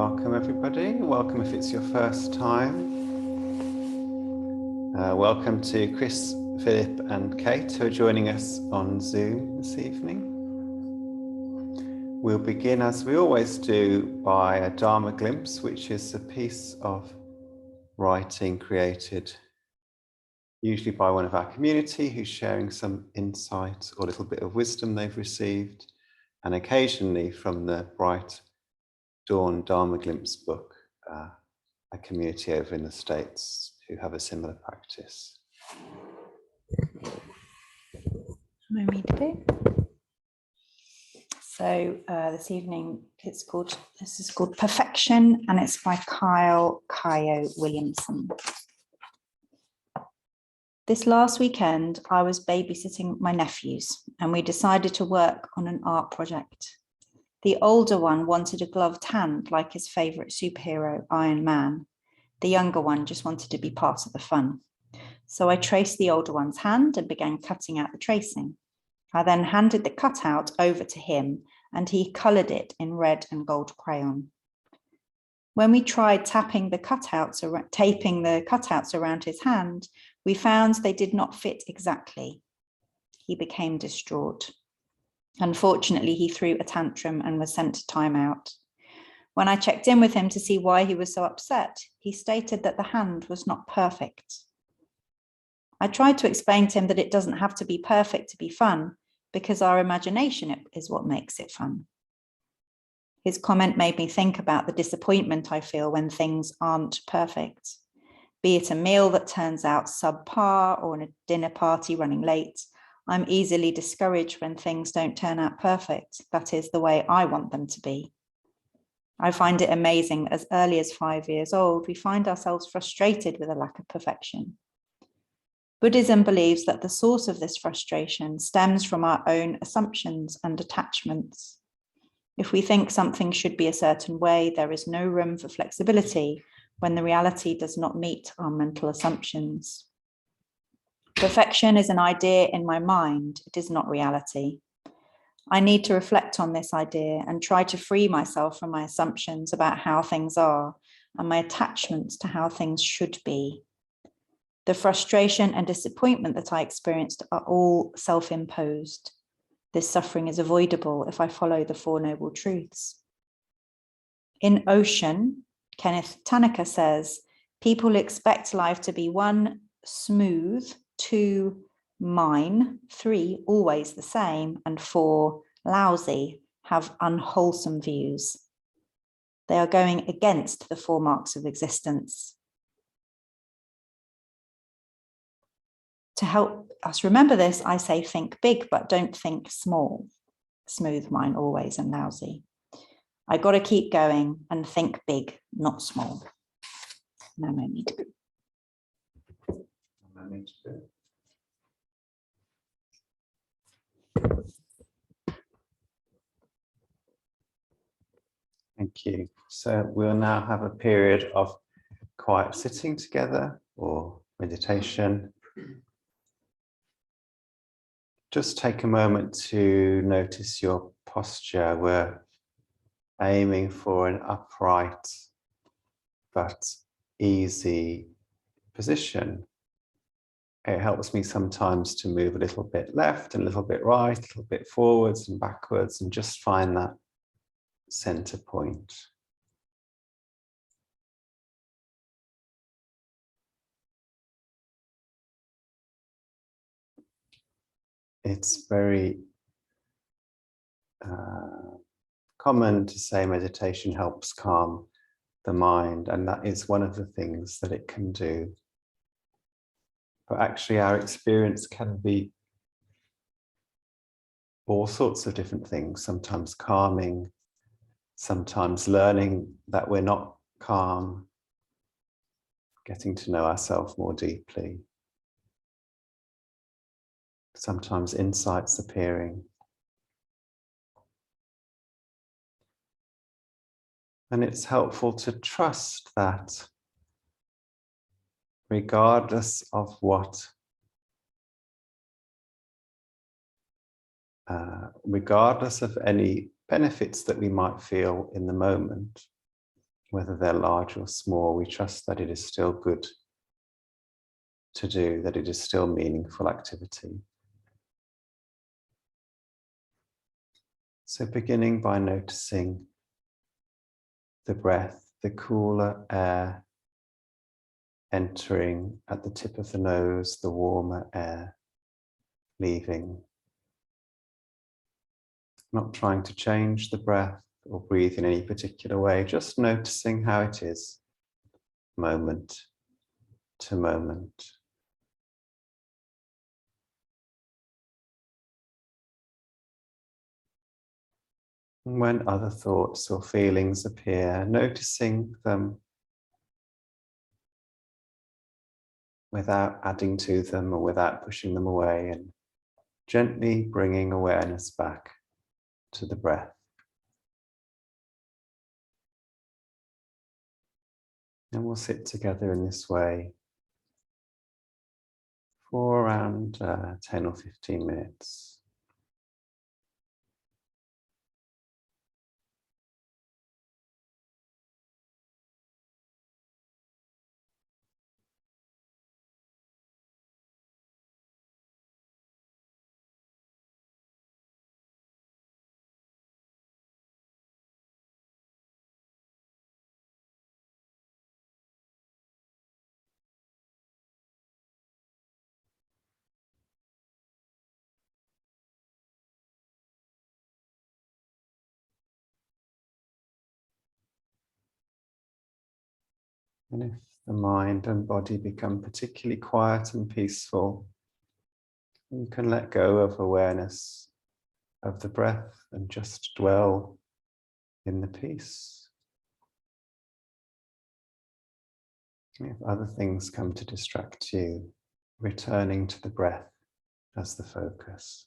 Welcome everybody. Welcome if it's your first time. Welcome to Chris, Philip and Kate who are joining us on Zoom this evening. We'll begin as we always do by a Dharma glimpse, which is a piece of writing created usually by one of our community who's sharing some insight or a little bit of wisdom they've received, and occasionally from the Bright Dawn Dharma Glimpse book, a community over in the States who have a similar practice. So this evening this is called Perfection, and it's by Kyle Williamson. This last weekend I was babysitting my nephews and we decided to work on an art project. The older one wanted a gloved hand like his favourite superhero, Iron Man. The younger one just wanted to be part of the fun. So I traced the older one's hand and began cutting out the tracing. I then handed the cutout over to him and he coloured it in red and gold crayon. When we tried taping the cutouts around his hand, we found they did not fit exactly. He became distraught. Unfortunately, he threw a tantrum and was sent to timeout. When I checked in with him to see why he was so upset, he stated that the hand was not perfect. I tried to explain to him that it doesn't have to be perfect to be fun, because our imagination is what makes it fun. His comment made me think about the disappointment I feel when things aren't perfect, be it a meal that turns out subpar or a dinner party running late. I'm easily discouraged when things don't turn out perfect. That is the way I want them to be. I find it amazing that as early as 5 years old, we find ourselves frustrated with a lack of perfection. Buddhism believes that the source of this frustration stems from our own assumptions and attachments. If we think something should be a certain way, there is no room for flexibility when the reality does not meet our mental assumptions. Perfection is an idea in my mind, it is not reality. I need to reflect on this idea and try to free myself from my assumptions about how things are and my attachments to how things should be. The frustration and disappointment that I experienced are all self-imposed. This suffering is avoidable if I follow the Four Noble Truths. In Ocean, Kenneth Tanaka says, people expect life to be 1, smooth, 2, mine, 3, always the same, and 4, lousy, have unwholesome views. They are going against the 4 marks of existence. To help us remember this, I say think big, but don't think small. Smooth, mine, always, and lousy. I got to keep going and think big, not small. No need to. Thank you. So we'll now have a period of quiet sitting together or meditation. Just take a moment to notice your posture. We're aiming for an upright but easy position. It helps me sometimes to move a little bit left and a little bit right, a little bit forwards and backwards, and just find that center point. It's very common to say meditation helps calm the mind, and that is one of the things that it can do. But actually our experience can be all sorts of different things, sometimes calming, sometimes learning that we're not calm, getting to know ourselves more deeply, sometimes insights appearing. And it's helpful to trust that regardless of regardless of any benefits that we might feel in the moment, whether they're large or small, we trust that it is still good to do, that it is still meaningful activity. So beginning by noticing the breath, the cooler air entering at the tip of the nose, the warmer air leaving. Not trying to change the breath or breathe in any particular way, just noticing how it is moment to moment. And when other thoughts or feelings appear, noticing them without adding to them or without pushing them away, and gently bringing awareness back to the breath. And we'll sit together in this way for around 10 or 15 minutes. And if the mind and body become particularly quiet and peaceful, you can let go of awareness of the breath and just dwell in the peace. If other things come to distract you, returning to the breath as the focus.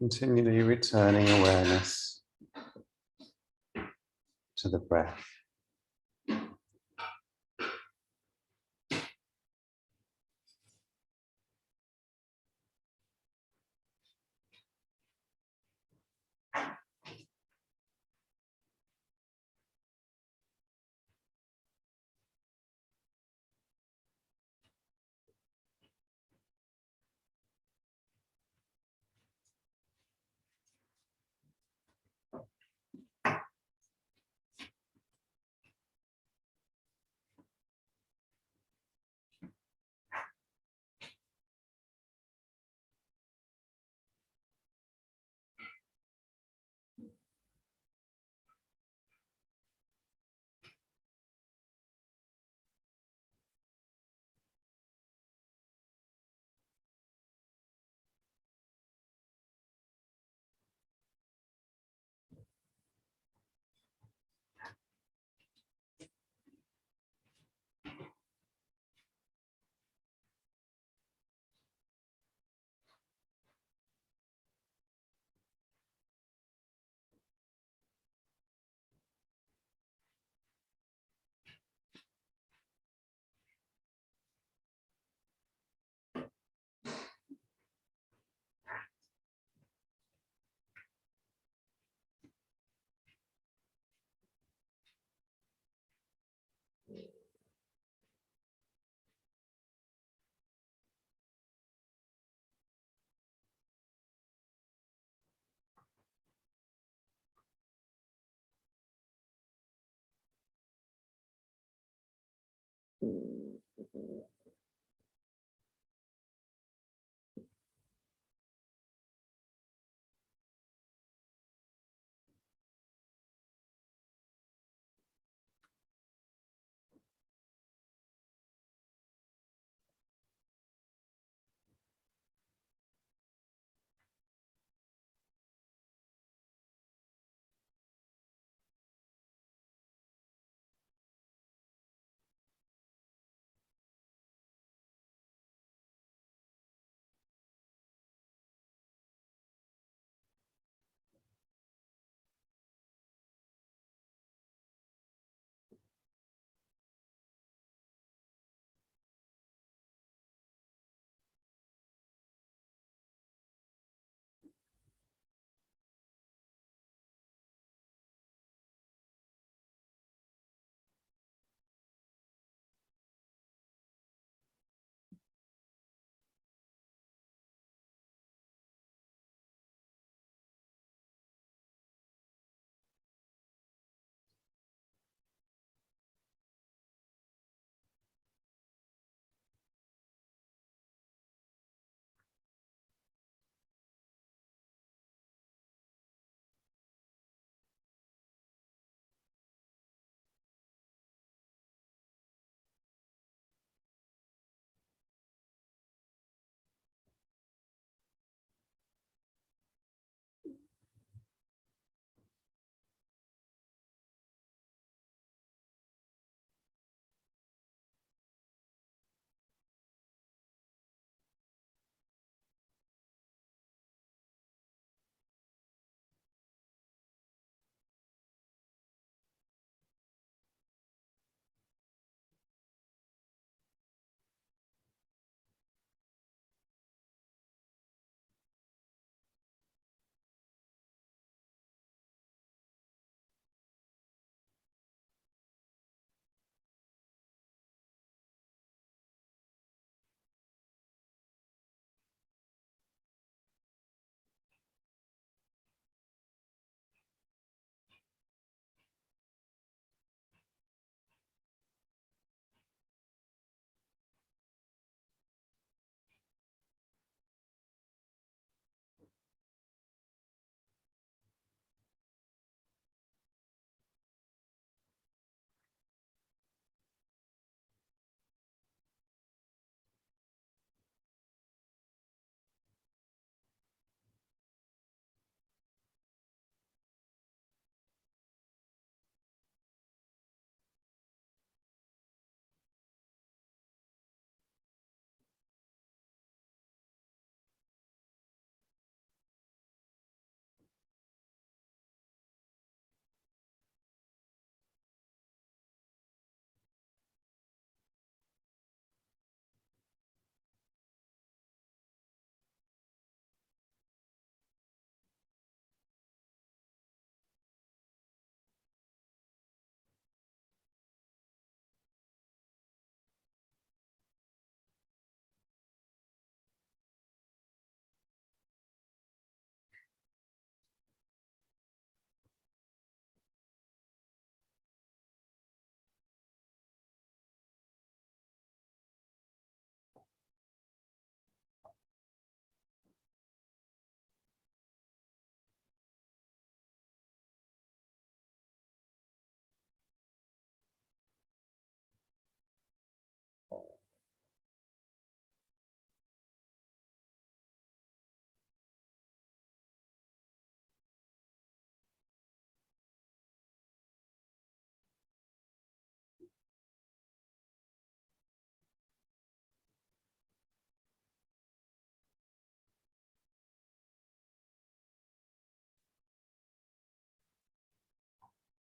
Continually returning awareness to the breath.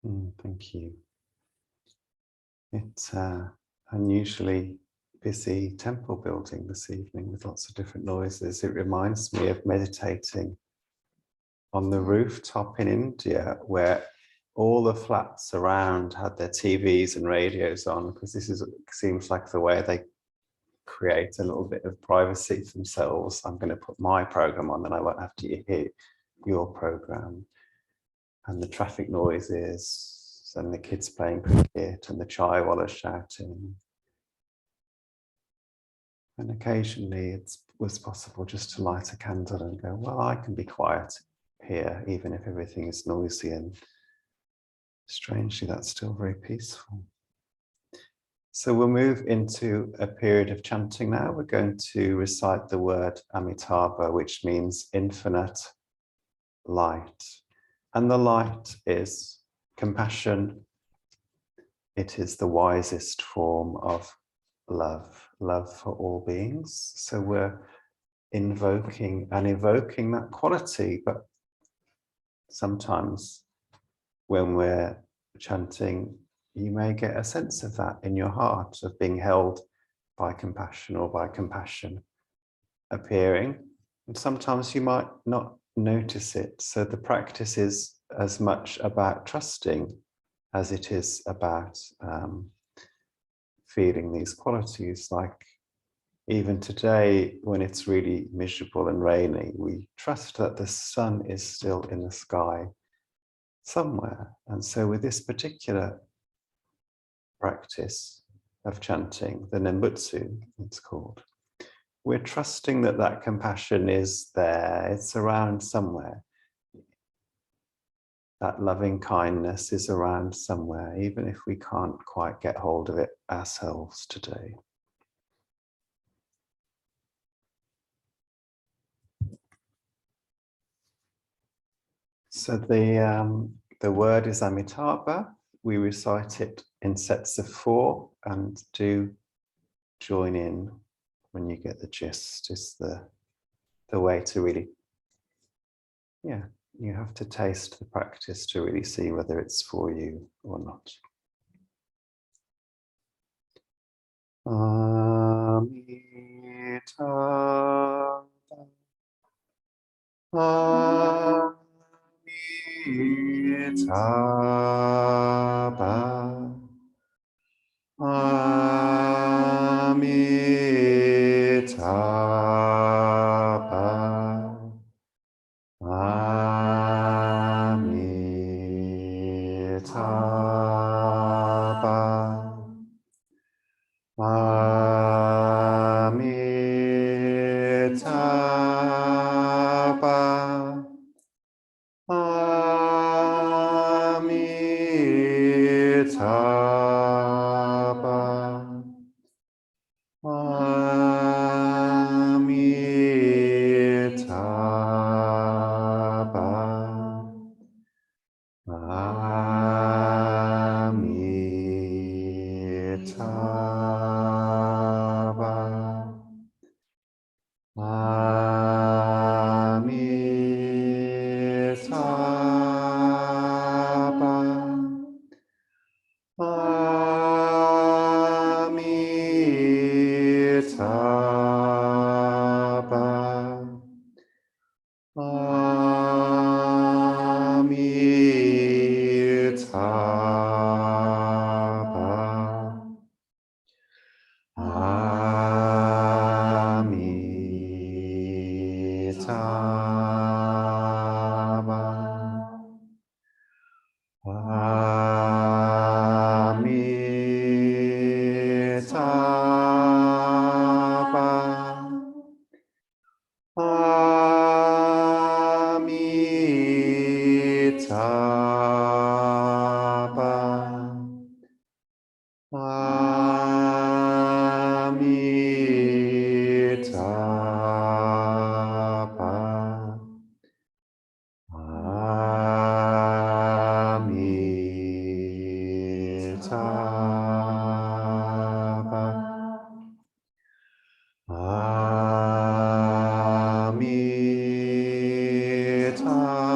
Thank you. It's unusually busy temple building this evening with lots of different noises. It reminds me of meditating on the rooftop in India, where all the flats around had their TVs and radios on, because seems like the way they create a little bit of privacy for themselves. I'm going to put my program on, and I won't have to hear your program. And the traffic noises, and the kids playing cricket, and the chaiwala shouting. And occasionally it was possible just to light a candle and go, well, I can be quiet here, even if everything is noisy. And strangely, that's still very peaceful. So we'll move into a period of chanting now. We're going to recite the word Amitabha, which means infinite light. And the light is compassion. It is the wisest form of love, love for all beings. So we're invoking and evoking that quality, but sometimes when we're chanting, you may get a sense of that in your heart, of being held by compassion or by compassion appearing. And sometimes you might not notice it. So the practice is as much about trusting as it is about feeling these qualities. Like even today, when it's really miserable and rainy, we trust that the sun is still in the sky somewhere. And so with this particular practice of chanting, the Nembutsu, it's called, we're trusting that that compassion is there, it's around somewhere. That loving kindness is around somewhere, even if we can't quite get hold of it ourselves today. So the word is Amitabha. We recite it in sets of 4, and do join in when you get the gist. Is the way to really, you have to taste the practice to really see whether it's for you or not. Amitabha. Amitabha. Amitabha. Amitabha. Amitabha. Amitabha. Amitabha. Amitabha. Amitabha. Amitabha. Amitabha. Amitabha. Amitabha. Amitabha. Amitabha. Amitabha. Amitabha.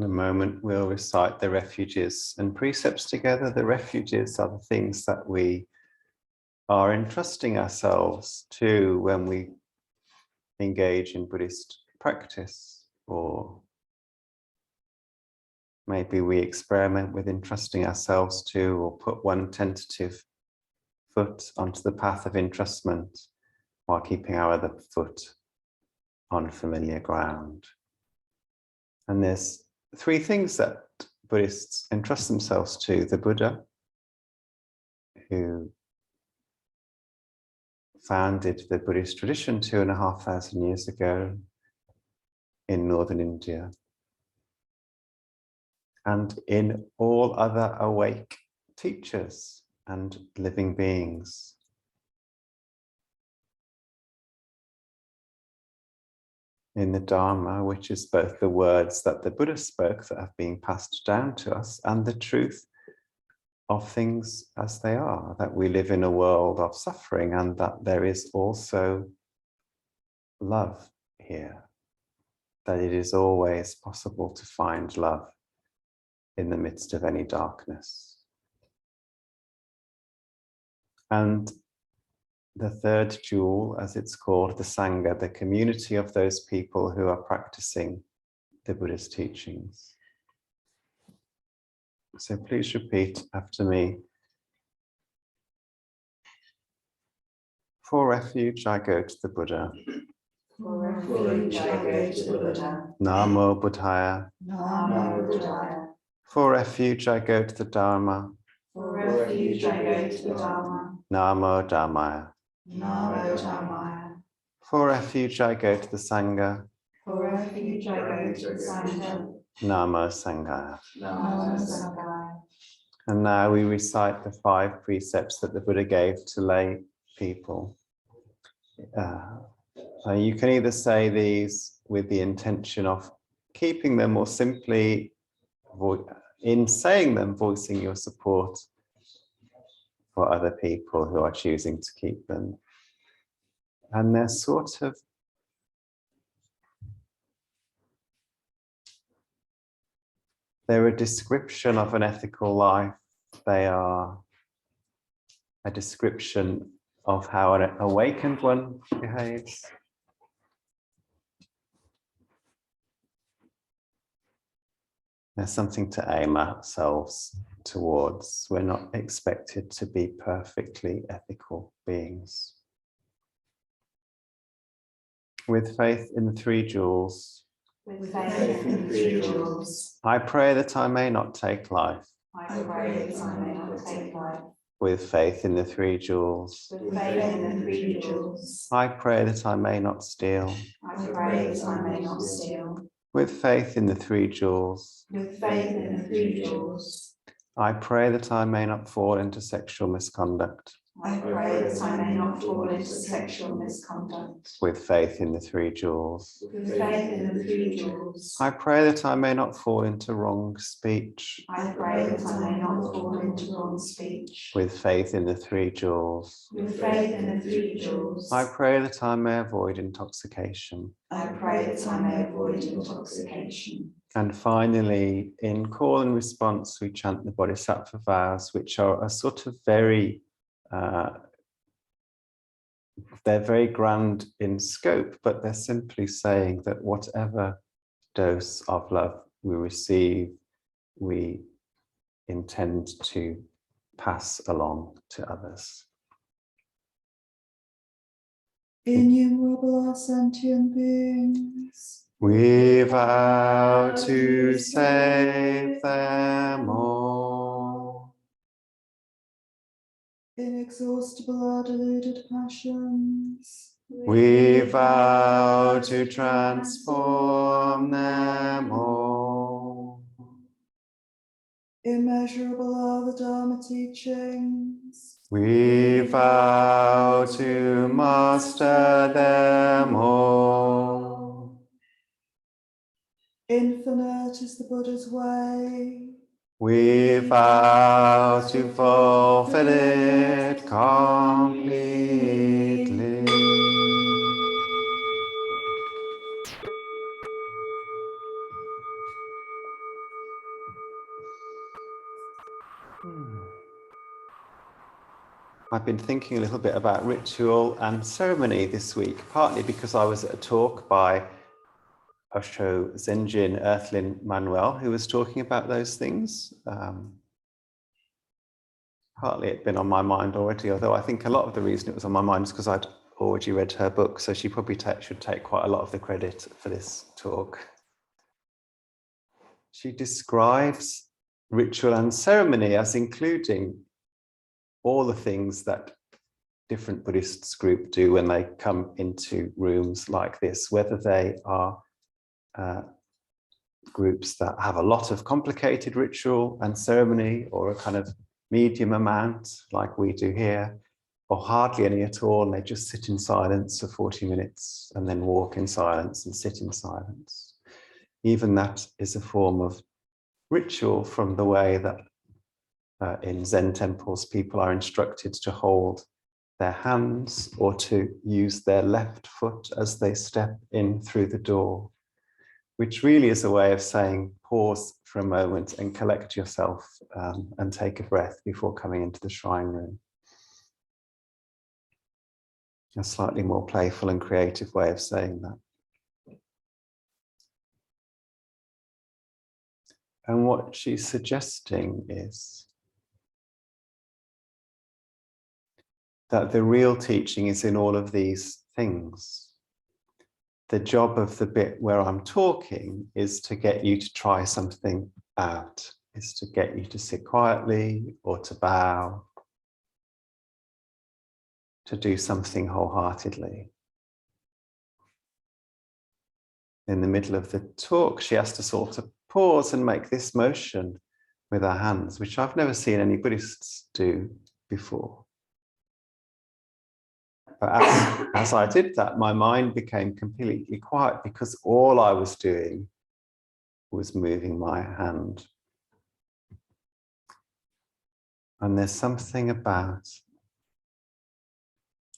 In a moment, we'll recite the refuges and precepts together. The refuges are the things that we are entrusting ourselves to when we engage in Buddhist practice, or maybe we experiment with entrusting ourselves to, or put one tentative foot onto the path of entrustment while keeping our other foot on familiar ground. And there's three things that Buddhists entrust themselves to: the Buddha, who founded the Buddhist tradition 2,500 years ago in northern India, and in all other awake teachers and living beings. In the Dharma, which is both the words that the Buddha spoke that have been passed down to us and the truth of things as they are, that we live in a world of suffering and that there is also love here, that it is always possible to find love in the midst of any darkness. And the third jewel, as it's called, the Sangha, the community of those people who are practicing the Buddha's teachings. So please repeat after me. For refuge, I go to the Buddha. For refuge, I go to the Buddha. Namo Buddhaya. Namo Buddhaya. For refuge, I go to the Dharma. For refuge, I go to the Dharma. Namo Dhammaya. Namo Dhammaya. For refuge, I go to the Sangha. For refuge, I go to the Sangha. Namo Sanghaya. Namo Sanghaya. And now we recite the 5 precepts that the Buddha gave to lay people. You can either say these with the intention of keeping them, or simply in saying them, voicing your support for other people who are choosing to keep them. And they're sort of they're a description of an ethical life. They are a description of how an awakened one behaves. There's something to aim ourselves towards. We're not expected to be perfectly ethical beings. With faith in the 3 jewels, With faith in the 3 jewels, I pray that I may not take life. I pray that I may not take life. With faith in the 3 jewels, With faith in the 3 jewels, I pray that I may not steal. I pray that I may not steal. With faith in the 3 jewels, With faith in the 3 jewels, I pray that I may not fall into sexual misconduct. I pray that I may not fall into sexual misconduct. With faith in the 3 jewels, With faith in the 3 jewels, I pray that I may not fall into wrong speech. I pray that I may not fall into wrong speech. With faith in the 3 jewels, With faith in the 3 jewels, I pray that I may avoid intoxication. I pray that I may avoid intoxication. And finally, in call and response, we chant the Bodhisattva vows, which are a sort of very they're very grand in scope, but they're simply saying that whatever dose of love we receive, we intend to pass along to others. Innumerable are sentient beings. We vow to save them all. Inexhaustible are deluded passions. We vow to transform them all. Immeasurable are the Dharma teachings. We vow to master them all. Infinite is the Buddha's way. We vow to fulfill it completely. I've been thinking a little bit about ritual and ceremony this week, partly because I was at a talk by Osho Zenjin Earthlyn Manuel, who was talking about those things. Partly it'd been on my mind already, although I think a lot of the reason it was on my mind is because I'd already read her book, so she probably should take quite a lot of the credit for this talk. She describes ritual and ceremony as including all the things that different Buddhist groups do when they come into rooms like this, whether they are groups that have a lot of complicated ritual and ceremony or a kind of medium amount like we do here, or hardly any at all, and they just sit in silence for 40 minutes and then walk in silence and sit in silence. Even that is a form of ritual, from the way that in Zen temples people are instructed to hold their hands or to use their left foot as they step in through the door, which really is a way of saying, pause for a moment and collect yourself and take a breath before coming into the shrine room. A slightly more playful and creative way of saying that. And what she's suggesting is that the real teaching is in all of these things. The job of the bit where I'm talking is to get you to try something out, is to get you to sit quietly or to bow, to do something wholeheartedly. In the middle of the talk, she has to sort of pause and make this motion with her hands, which I've never seen any Buddhists do before. But as I did that, my mind became completely quiet because all I was doing was moving my hand. And there's something about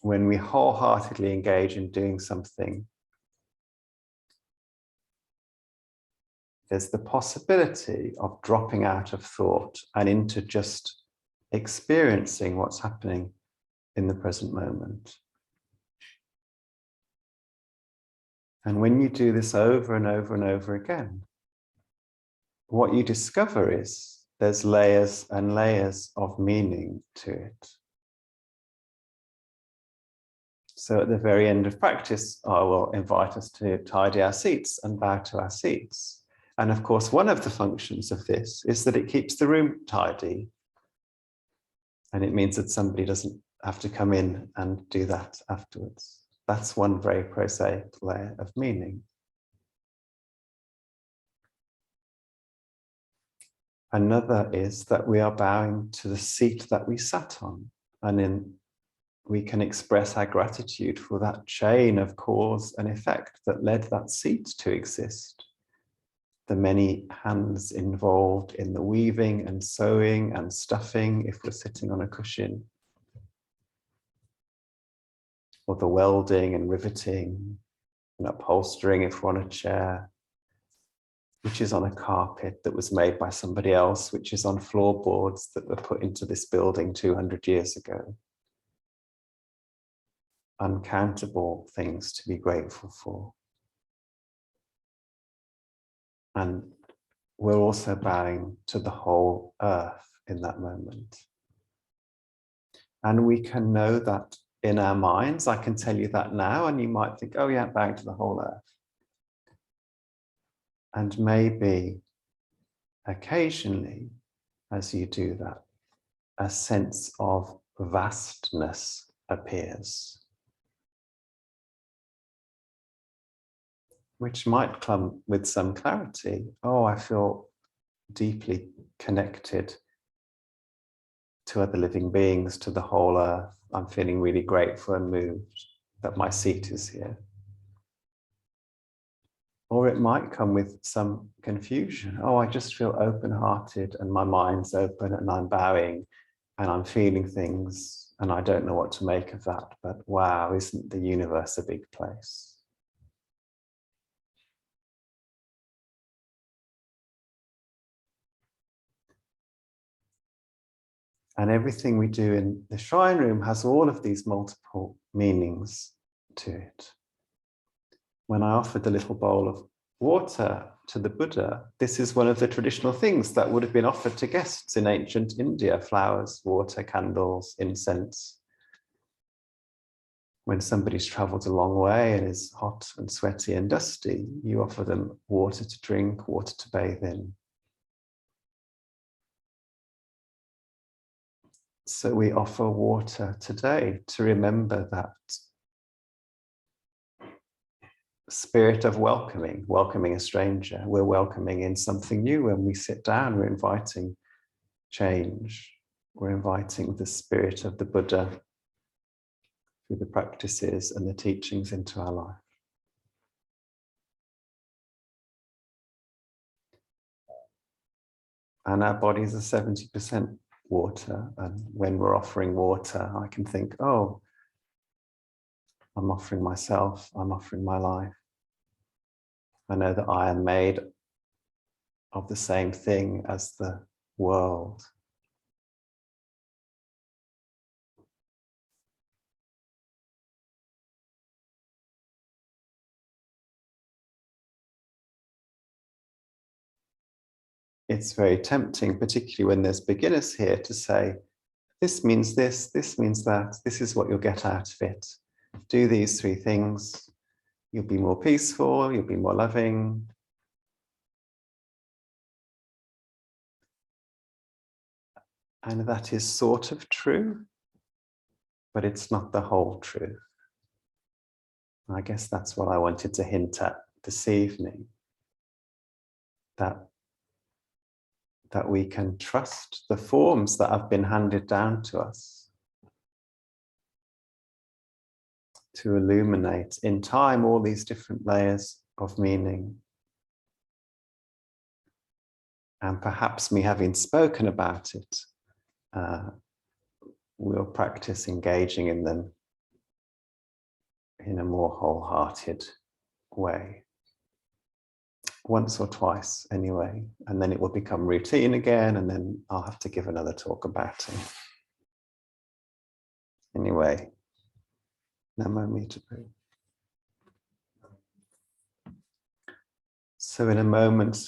when we wholeheartedly engage in doing something, there's the possibility of dropping out of thought and into just experiencing what's happening in the present moment. And when you do this over and over and over again, what you discover is there's layers and layers of meaning to it. So at the very end of practice, I will invite us to tidy our seats and bow to our seats. And of course, one of the functions of this is that it keeps the room tidy. And it means that somebody doesn't have to come in and do that afterwards. That's one very prosaic layer of meaning. Another is that we are bowing to the seat that we sat on, and we can express our gratitude for that chain of cause and effect that led that seat to exist. The many hands involved in the weaving and sewing and stuffing if we're sitting on a cushion, or the welding and riveting and upholstering if we're on a chair, which is on a carpet that was made by somebody else, which is on floorboards that were put into this building 200 years ago. Uncountable things to be grateful for. And we're also bowing to the whole earth in that moment. And we can know that in our minds. I can tell you that now, and you might think, oh yeah, bowing to the whole earth. And maybe occasionally, as you do that, a sense of vastness appears, which might come with some clarity. Oh, I feel deeply connected to other living beings, to the whole earth. I'm feeling really grateful and moved that my seat is here. Or it might come with some confusion. Oh, I just feel open-hearted and my mind's open and I'm bowing and I'm feeling things and I don't know what to make of that. But wow, isn't the universe a big place? And everything we do in the shrine room has all of these multiple meanings to it. When I offered the little bowl of water to the Buddha, this is one of the traditional things that would have been offered to guests in ancient India: flowers, water, candles, incense. When somebody's traveled a long way and is hot and sweaty and dusty, you offer them water to drink, water to bathe in. So we offer water today to remember that spirit of welcoming, welcoming a stranger. We're welcoming in something new. When we sit down, we're inviting change. We're inviting the spirit of the Buddha through the practices and the teachings into our life. And our bodies are 70% water. And when we're offering water, I can think, oh, I'm offering myself, I'm offering my life. I know that I am made of the same thing as the world. It's very tempting, particularly when there's beginners here, to say, this means this means that, this is what you'll get out of it. Do these 3 things, you'll be more peaceful, you'll be more loving. And that is sort of true, but it's not the whole truth. I guess that's what I wanted to hint at this evening, that we can trust the forms that have been handed down to us to illuminate in time all these different layers of meaning. And perhaps me having spoken about it, we'll practice engaging in them in a more wholehearted way. Once or twice anyway, and then it will become routine again, and then I'll have to give another talk about it. Anyway, Namo Mitapu. So in a moment,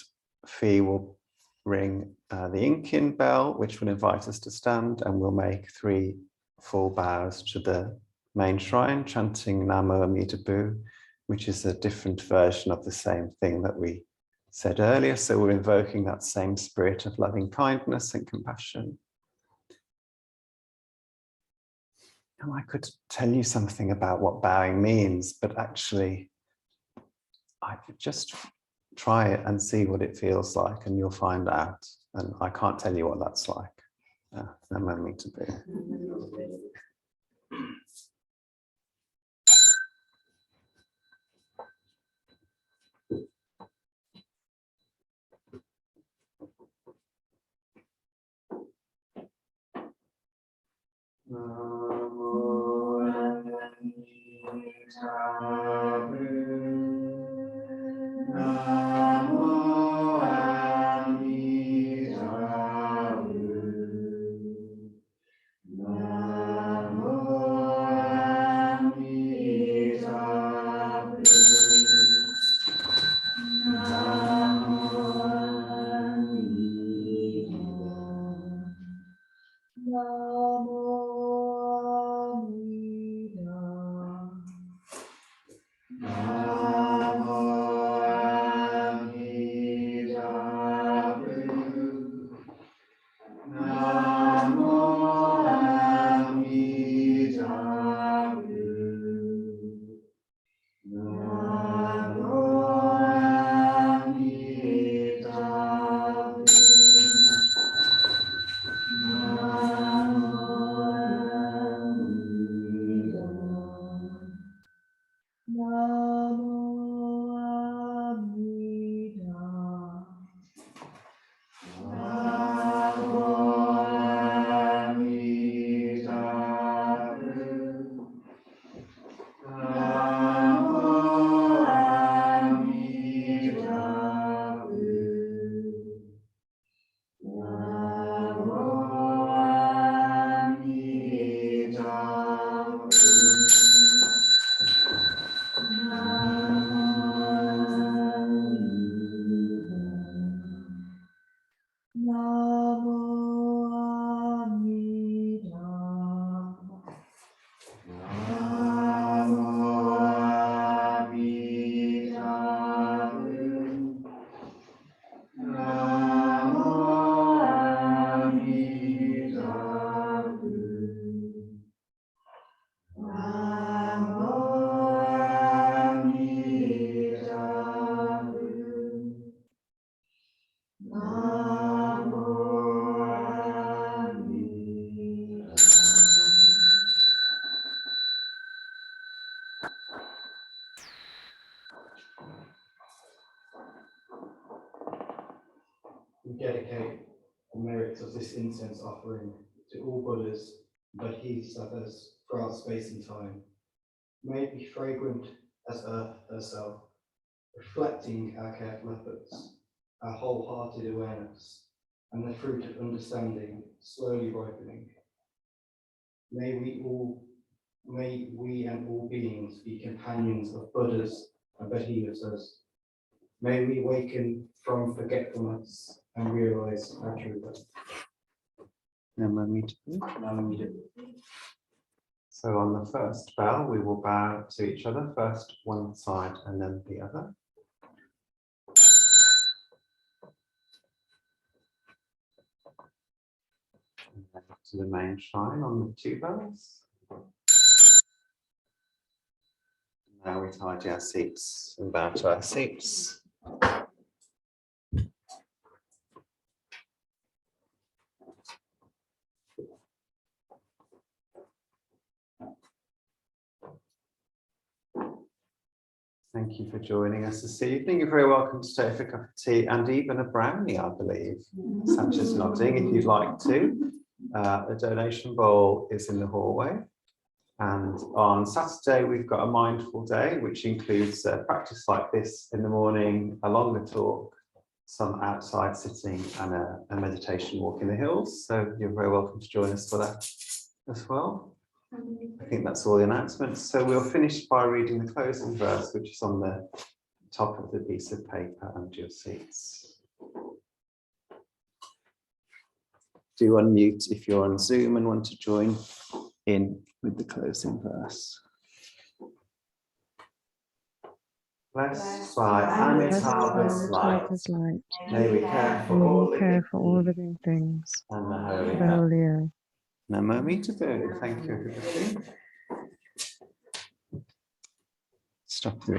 Fee will ring the Incan bell, which will invite us to stand, and we'll make 3 full bows to the main shrine, chanting Namo Mitapu, which is a different version of the same thing that we said earlier. So we're invoking that same spirit of loving kindness and compassion. And I could tell you something about what bowing means, but actually I could just try it and see what it feels like, and you'll find out. And I can't tell you what that's like. Namo Mitapu. we dedicate the merits of this incense offering to all Buddhas and Bodhisattvas throughout space and time. May it be fragrant as earth herself, reflecting our careful efforts, our wholehearted awareness, and the fruit of understanding slowly ripening. May we and all beings be companions of Buddhas and Bodhisattvas. May we awaken from forgetfulness and realize our true birth. So on the first bow, we will bow to each other, first one side and then the other. And then to the main shrine on the two bows. Now we tidy our seats and bow to our seats. Thank you for joining us this evening. You're very welcome to stay for a cup of tea and even a brownie, I believe. Such as nodding if you'd like to. The donation bowl is in the hallway. And on Saturday, we've got a mindful day, which includes a practice like this in the morning, a longer talk, some outside sitting and a meditation walk in the hills. So you're very welcome to join us for that as well. I think that's all the announcements. So we'll finish by reading the closing verse, which is on the top of the piece of paper under your seats. Do unmute if you're on Zoom and want to join in with the closing verse. Blessed by Amitabha's light, may we care for all living things and the Holy Earth. Namo Mitabu. Thank you, everybody. Stop the